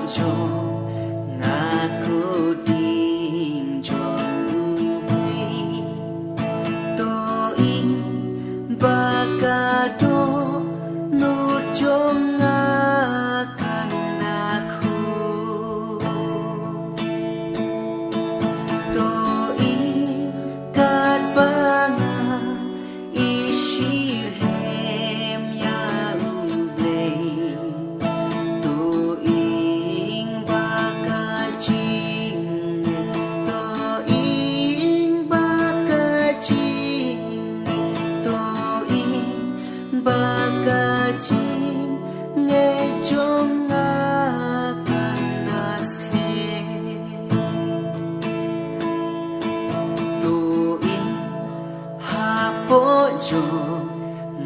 jong ngaku ding jong ubi to ing bakado nu jong akan aku to ing kat banga isir hem ya ublei to ing bakajing to ing bakajing to ing bakajing ngejong akan naskhe to ing hapo jong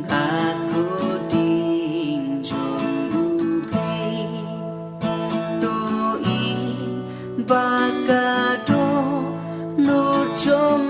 aku ding jong ubi to ing bakado nu jong